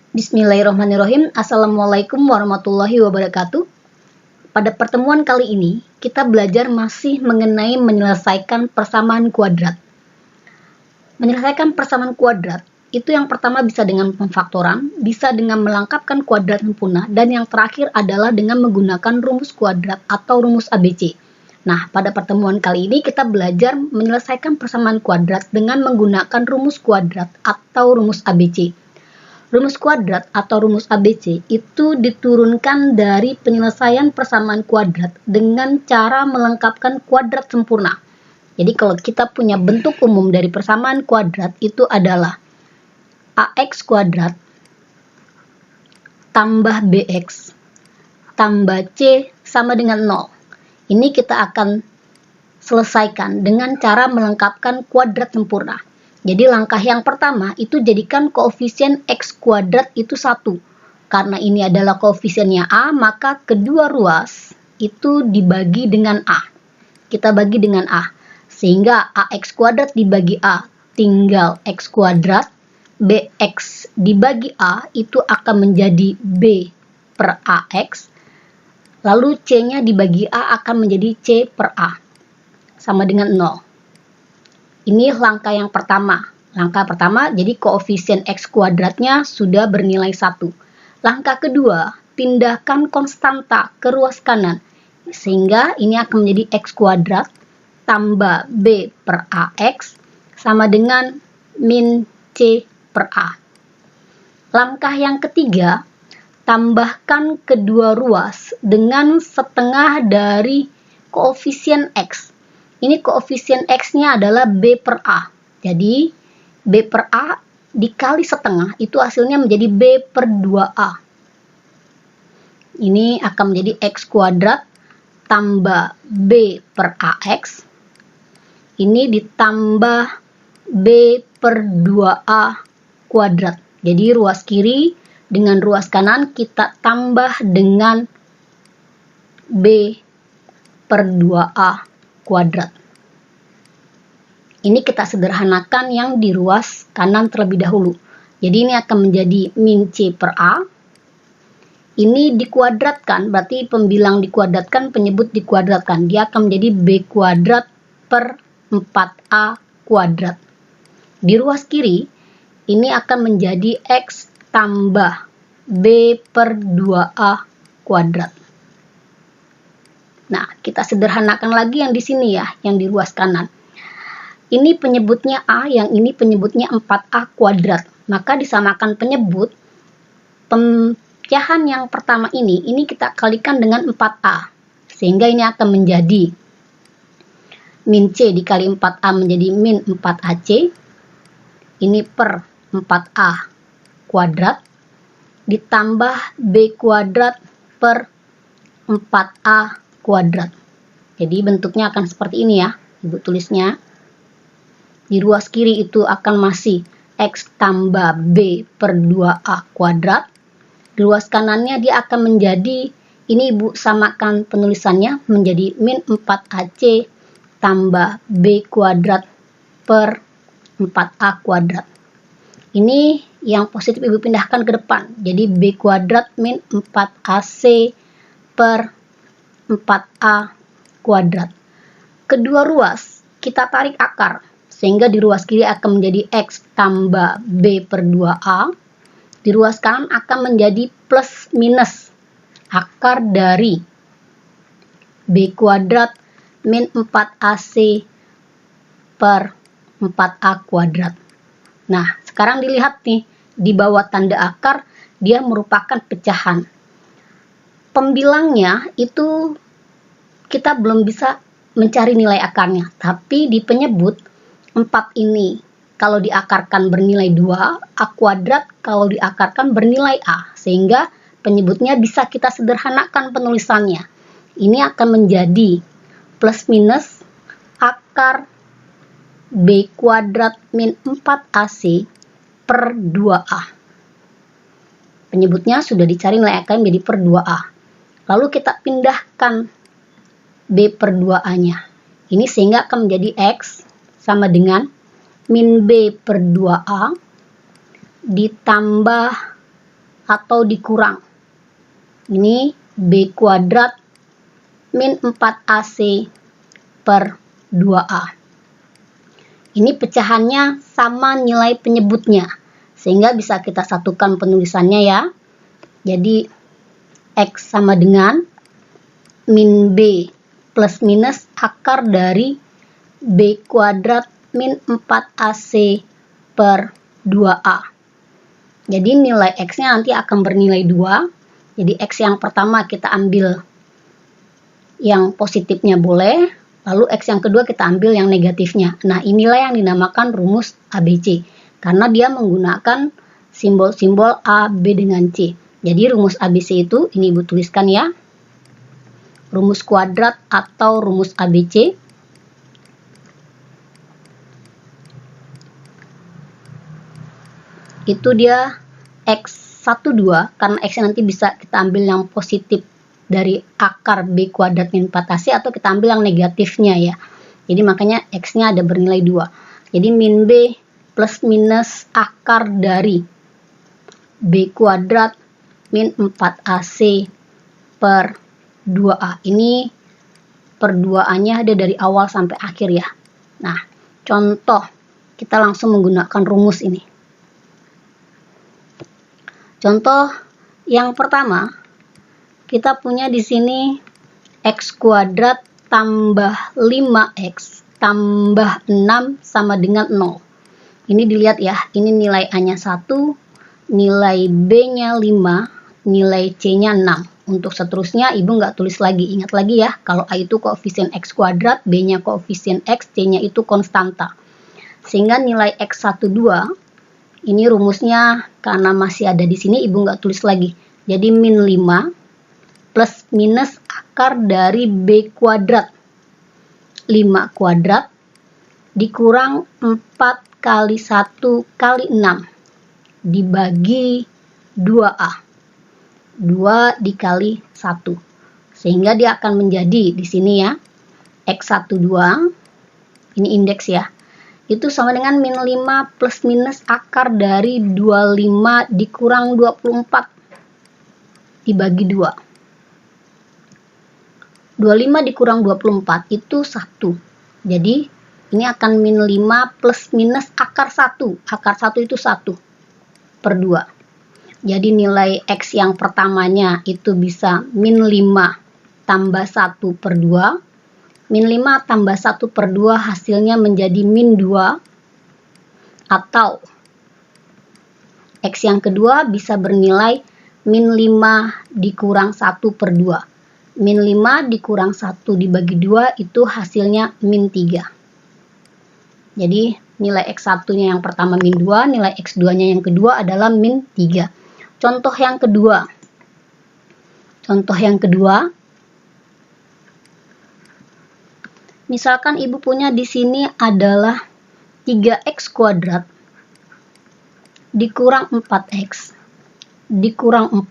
Bismillahirrahmanirrahim. Assalamualaikum warahmatullahi wabarakatuh. Pada pertemuan kali ini, kita belajar masih mengenai menyelesaikan persamaan kuadrat. Menyelesaikan persamaan kuadrat, itu yang pertama bisa dengan pemfaktoran, bisa dengan melengkapkan kuadrat sempurna, dan yang terakhir adalah dengan menggunakan rumus kuadrat atau rumus ABC. Nah, pada pertemuan kali ini kita belajar menyelesaikan persamaan kuadrat dengan menggunakan rumus kuadrat atau rumus ABC. Rumus kuadrat atau rumus ABC itu diturunkan dari penyelesaian persamaan kuadrat dengan cara melengkapkan kuadrat sempurna. Jadi kalau kita punya bentuk umum dari persamaan kuadrat itu adalah AX kuadrat tambah BX tambah C sama dengan 0. Ini kita akan selesaikan dengan cara melengkapkan kuadrat sempurna. Jadi langkah yang pertama itu jadikan koefisien X kuadrat itu 1. Karena ini adalah koefisiennya A, maka kedua ruas itu dibagi dengan A. Kita bagi dengan A. Sehingga AX kuadrat dibagi A tinggal X kuadrat. BX dibagi A itu akan menjadi B per AX. Lalu C-nya dibagi A akan menjadi C per A. Sama dengan 0. Ini langkah yang pertama. Langkah pertama, jadi koefisien X kuadratnya sudah bernilai 1. Langkah kedua, pindahkan konstanta ke ruas kanan. Sehingga ini akan menjadi X kuadrat tambah B per AX sama dengan min C per A. Langkah yang ketiga, tambahkan kedua ruas dengan setengah dari koefisien X. Ini koefisien X-nya adalah B per A. Jadi, B per A dikali setengah, itu hasilnya menjadi B per 2A. Ini akan menjadi X kuadrat tambah B per AX. Ini ditambah B per 2A kuadrat. Jadi, ruas kiri dengan ruas kanan kita tambah dengan B per 2A kuadrat. Ini kita sederhanakan yang di ruas kanan terlebih dahulu. Jadi ini akan menjadi min C per A. Ini dikuadratkan, berarti pembilang dikuadratkan, penyebut dikuadratkan. Dia akan menjadi B kuadrat per 4A kuadrat. Di ruas kiri, ini akan menjadi X tambah B per 2A kuadrat. Nah, kita sederhanakan lagi yang di sini ya, yang di ruas kanan. Ini penyebutnya A, yang ini penyebutnya 4A kuadrat. Maka disamakan penyebut, pecahan yang pertama ini kita kalikan dengan 4A. Sehingga ini akan menjadi min C dikali 4A menjadi min 4AC. Ini per 4A kuadrat. Ditambah B kuadrat per 4A kuadrat. Jadi bentuknya akan seperti ini ya, Ibu tulisnya. Di ruas kiri itu akan masih X tambah B per 2A kuadrat. Di ruas kanannya dia akan menjadi, ini Ibu samakan penulisannya, menjadi min 4AC tambah B kuadrat per 4A kuadrat. Ini yang positif Ibu pindahkan ke depan. Jadi B kuadrat min 4AC per 4A kuadrat. Kedua ruas kita tarik akar, sehingga di ruas kiri akan menjadi X tambah B per 2A. Di ruas kanan akan menjadi plus minus akar dari B kuadrat min 4AC per 4A kuadrat. Nah, sekarang dilihat nih, di bawah tanda akar, dia merupakan pecahan. Pembilangnya itu kita belum bisa mencari nilai akarnya, tapi di penyebut 4 ini kalau diakarkan bernilai 2, A kuadrat kalau diakarkan bernilai A, sehingga penyebutnya bisa kita sederhanakan penulisannya. Ini akan menjadi plus minus akar B kuadrat min 4AC per 2A. Penyebutnya sudah dicari nilai akarnya menjadi per 2A. Lalu kita pindahkan B per 2A-nya. Ini sehingga akan menjadi X sama dengan min B per 2A ditambah atau dikurang. Ini B kuadrat min 4AC per 2A. Ini pecahannya sama nilai penyebutnya, sehingga bisa kita satukan penulisannya ya. Jadi X sama dengan min B plus minus akar dari B kuadrat min 4AC per 2A. Jadi nilai X-nya nanti akan bernilai 2. Jadi X yang pertama kita ambil yang positifnya boleh, lalu X yang kedua kita ambil yang negatifnya. Nah, inilah yang dinamakan rumus ABC, karena dia menggunakan simbol-simbol A, B dengan C. Jadi rumus ABC itu, ini Ibu tuliskan ya, rumus kuadrat atau rumus ABC. Itu dia X12, karena X nanti bisa kita ambil yang positif dari akar B kuadrat min 4AC, atau kita ambil yang negatifnya ya. Jadi makanya X-nya ada bernilai 2. Jadi min B plus minus akar dari B kuadrat min 4AC per 2A. Ini per 2A-nya ada dari awal sampai akhir ya. Nah, contoh kita langsung menggunakan rumus ini. Contoh yang pertama, kita punya di sini X kuadrat tambah 5X tambah 6 sama dengan 0. Ini dilihat ya, ini nilai A-nya 1, nilai B-nya 5, nilai C-nya 6. Untuk seterusnya Ibu nggak tulis lagi. Ingat lagi ya, kalau A itu koefisien X kuadrat, B-nya koefisien X, C-nya itu konstanta. Sehingga nilai X12, ini rumusnya karena masih ada di sini, Ibu nggak tulis lagi. Jadi min 5 plus minus akar dari B kuadrat 5 kuadrat dikurang 4 kali 1 kali 6 dibagi 2A. 2 dikali 1. Sehingga dia akan menjadi di sini ya, X12, ini indeks ya, itu sama dengan min 5 plus minus akar dari 25 dikurang 24 dibagi 2. 25 dikurang 24 itu 1. Jadi ini akan min 5 plus minus akar 1. Akar 1 itu 1 per 2. Jadi nilai X yang pertamanya itu bisa min 5 tambah 1 per 2. Min 5 tambah 1 per 2 hasilnya menjadi min 2. Atau X yang kedua bisa bernilai min 5 dikurang 1 per 2. Min 5 dikurang 1 dibagi 2 itu hasilnya min 3. Jadi nilai X1-nya yang pertama min 2, nilai X2-nya yang kedua adalah min 3. Contoh yang kedua. Contoh yang kedua. Misalkan Ibu punya di sini adalah 3X kuadrat dikurang 4X dikurang 4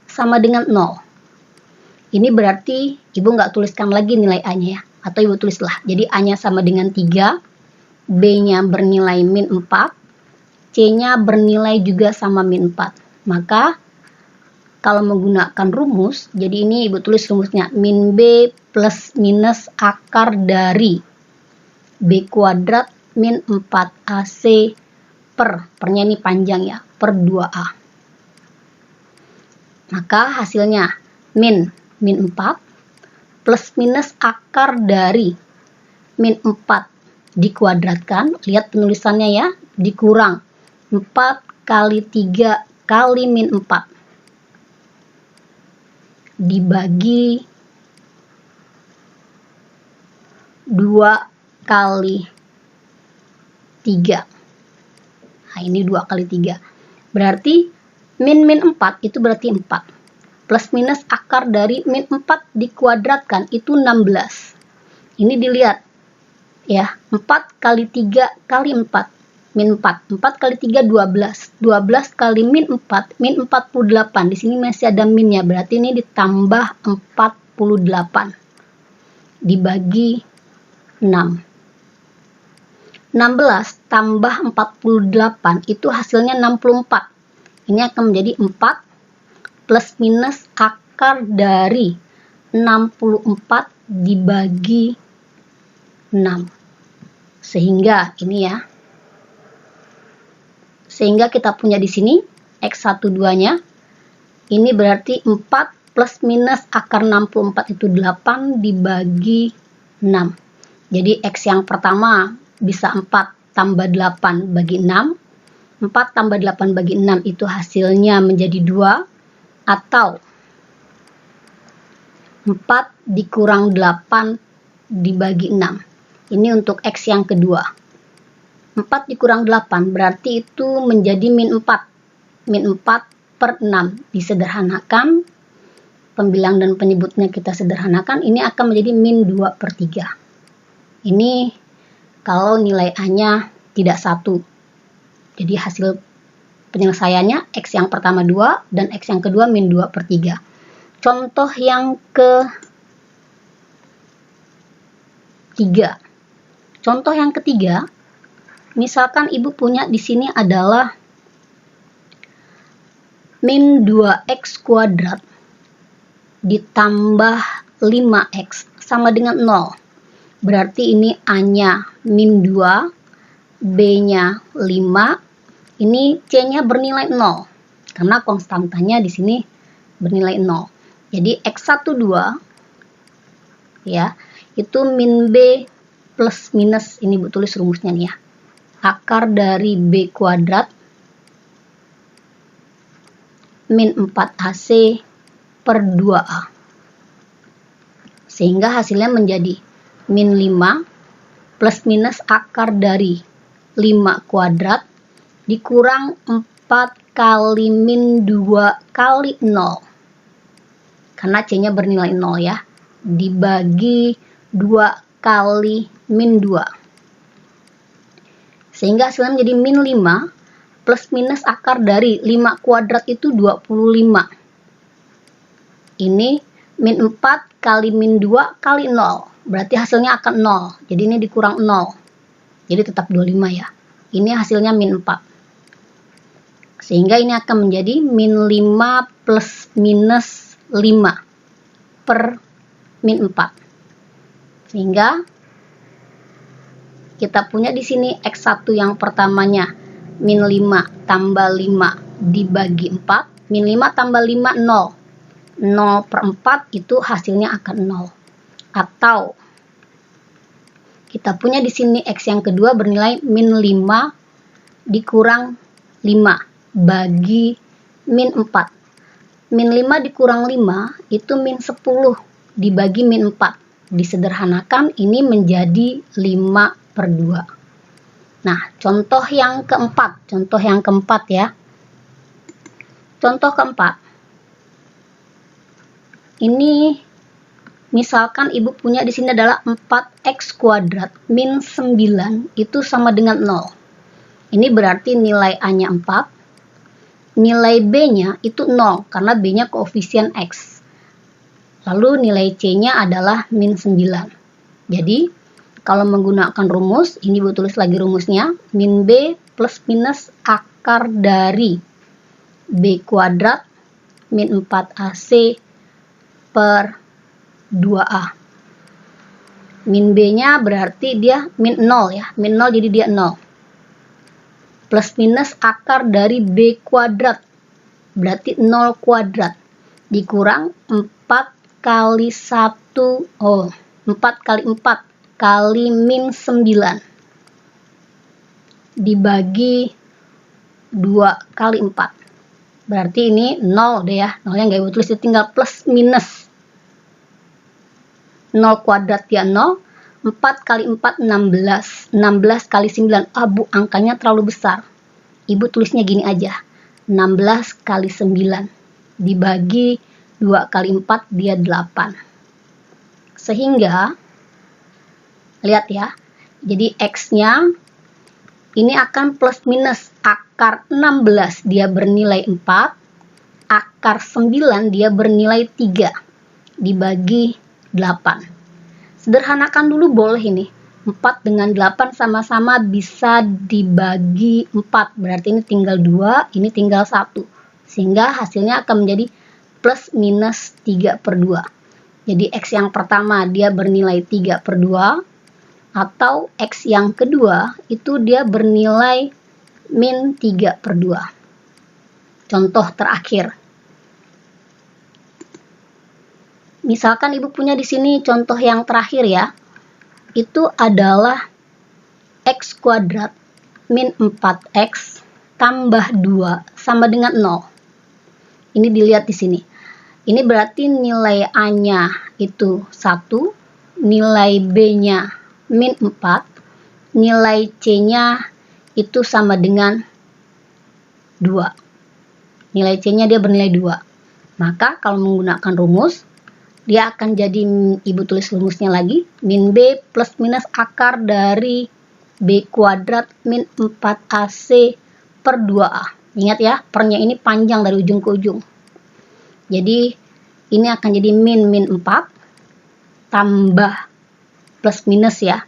sama dengan 0. Ini berarti Ibu nggak tuliskan lagi nilai A-nya ya, atau Ibu tulislah. Jadi A-nya sama dengan 3, B-nya bernilai min 4, C-nya bernilai juga sama min 4. Maka kalau menggunakan rumus, jadi ini Ibu tulis rumusnya, min B plus minus akar dari B kuadrat min 4AC pernya ini panjang ya, per 2A. Maka hasilnya min 4 plus minus akar dari min 4 dikuadratkan, lihat penulisannya ya, dikurang 4 kali 3 kali min 4 dibagi 2 kali 3. Nah ini 2 kali 3. Berarti min 4 itu berarti 4. Plus minus akar dari min 4 dikuadratkan itu 16. Ini dilihat ya, 4 kali 3 kali 4 min 4. 4 kali 3 12. 12 kali min 4 min 48. Di sini masih ada minnya, berarti ini ditambah 48 dibagi 6. 16 tambah 48 itu hasilnya 64. Ini akan menjadi 4 plus minus akar dari 64 dibagi 6. Sehingga ini ya. Sehingga kita punya di sini X12-nya. Ini berarti 4 plus minus akar 64 itu 8 dibagi 6. Jadi X yang pertama bisa 4 tambah 8 bagi 6. 4 tambah 8 bagi 6 itu hasilnya menjadi 2. Atau 4 dikurang 8 dibagi 6. Ini untuk X yang kedua. 4 dikurang 8 berarti itu menjadi min 4. Min 4 per 6. Disederhanakan. Pembilang dan penyebutnya kita sederhanakan. Ini akan menjadi min 2 per 3. Ini kalau nilai A-nya tidak 1. Jadi hasil penyelesaiannya X yang pertama 2 dan X yang kedua min 2 per 3. Contoh yang ketiga. Contoh yang ketiga, misalkan ibu punya di sini adalah min 2x kuadrat ditambah 5x sama dengan 0. Berarti ini A-nya min 2, B-nya 5, ini C-nya bernilai 0. Karena konstantanya di sini bernilai 0. Jadi X12 ya, itu min B plus minus, ini Bu tulis rumusnya nih ya. Akar dari B kuadrat min 4AC per 2A. Sehingga hasilnya menjadi min 5 plus minus akar dari 5 kuadrat dikurang 4 kali min 2 kali 0. Karena C-nya bernilai 0 ya. Dibagi 2 kali min 2. Sehingga hasilnya menjadi min 5 plus minus akar dari 5 kuadrat itu 25. Ini min 4 kali min 2 kali 0. Berarti hasilnya akan 0. Jadi ini dikurang 0. Jadi tetap 25 ya. Ini hasilnya min 4. Sehingga ini akan menjadi min 5 plus minus 5 per min 4. Sehingga kita punya di sini X1 yang pertamanya min 5 tambah 5 dibagi 4. Min 5 tambah 5 0. 0 per 4 itu hasilnya akan 0. Atau kita punya di sini X yang kedua bernilai min 5 dikurang 5 bagi min 4. Min 5 dikurang 5 itu min 10 dibagi min 4. Disederhanakan ini menjadi 5 per 2. Nah, contoh yang keempat. Contoh yang keempat ya. Contoh keempat. Ini misalkan ibu punya di sini adalah 4x kuadrat min 9 itu sama dengan 0. Ini berarti nilai A-nya 4. Nilai B-nya itu 0 karena B-nya koefisien X. Lalu nilai C-nya adalah min 9. Jadi kalau menggunakan rumus, ini ibu tulis lagi rumusnya. Min B plus minus akar dari B kuadrat min 4AC per 2A. Min B-nya berarti dia min 0 ya. Min 0 jadi dia 0. Plus minus akar dari B kuadrat. Berarti 0 kuadrat. Dikurang 4 kali 1. 4 kali 4 kali min 9. Dibagi 2 kali 4. Berarti ini 0 deh ya. 0 yang gak ibu tulis itu tinggal plus minus. 0 kuadrat ya 0. 4 kali 4 16. 16 kali 9. Bu, angkanya terlalu besar. Ibu tulisnya gini aja. 16 kali 9. Dibagi 2 kali 4 dia 8. Sehingga, lihat ya. Jadi X-nya ini akan plus minus. Akar 16 dia bernilai 4. Akar 9 dia bernilai 3. Dibagi 8. Sederhanakan dulu boleh ini. 4 dengan 8 sama-sama bisa dibagi 4. Berarti ini tinggal 2, ini tinggal 1. Sehingga hasilnya akan menjadi plus minus 3/2. Jadi X yang pertama dia bernilai 3/2. Atau X yang kedua itu dia bernilai min 3/2. Contoh terakhir. Misalkan Ibu punya di sini contoh yang terakhir ya. Itu adalah X kuadrat min 4X tambah 2 sama dengan 0. Ini dilihat di sini. Ini berarti nilai A-nya itu 1, nilai B-nya min 4, nilai C-nya itu sama dengan 2. Nilai C-nya dia bernilai 2. Maka kalau menggunakan rumus, dia akan jadi, Ibu tulis rumusnya lagi, min B plus minus akar dari B kuadrat min 4AC per 2A. Ingat ya, pernya ini panjang dari ujung ke ujung. Jadi, ini akan jadi min 4 tambah plus minus ya.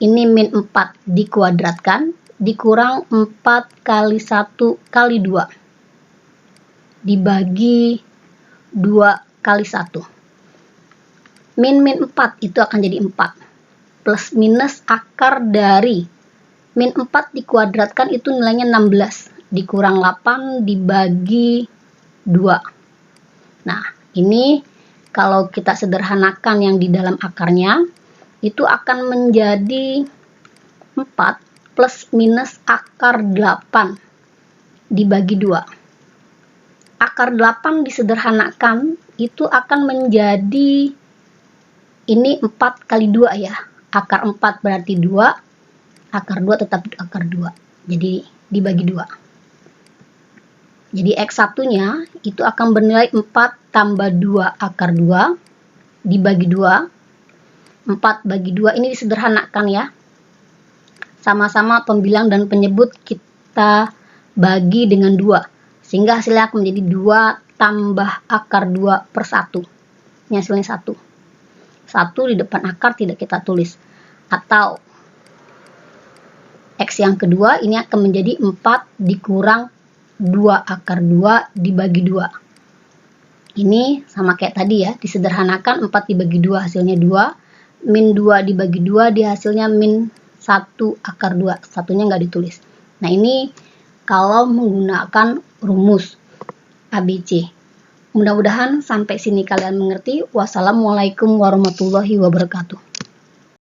Ini min 4 dikuadratkan, dikurang 4 kali 1 kali 2. Dibagi 2 kali 1. Min 4 itu akan jadi 4. Plus minus akar dari min 4 dikuadratkan itu nilainya 16. Dikurang 8 dibagi 2. Nah, ini kalau kita sederhanakan yang di dalam akarnya, itu akan menjadi 4 plus minus akar 8 dibagi 2. Akar 8 disederhanakan, itu akan menjadi ini 4 kali 2 ya. Akar 4 berarti 2. Akar 2 tetap akar 2. Jadi dibagi 2. Jadi X1-nya itu akan bernilai 4 tambah 2 akar 2 dibagi 2. 4 bagi 2 ini disederhanakan ya. Sama-sama pembilang dan penyebut kita bagi dengan 2. Sehingga hasilnya akan menjadi 2 tambah akar 2 per 1. Ini hasilnya 1. 1 di depan akar tidak kita tulis. Atau X yang kedua ini akan menjadi 4 dikurang 2 akar 2 dibagi 2. Ini sama kayak tadi ya, disederhanakan 4 dibagi 2 hasilnya 2. Min 2 dibagi 2 di hasilnya min 1 akar 2. Satunya nggak ditulis. Nah ini kalau menggunakan rumus ABC. Mudah-mudahan sampai sini kalian mengerti. Wassalamualaikum warahmatullahi wabarakatuh.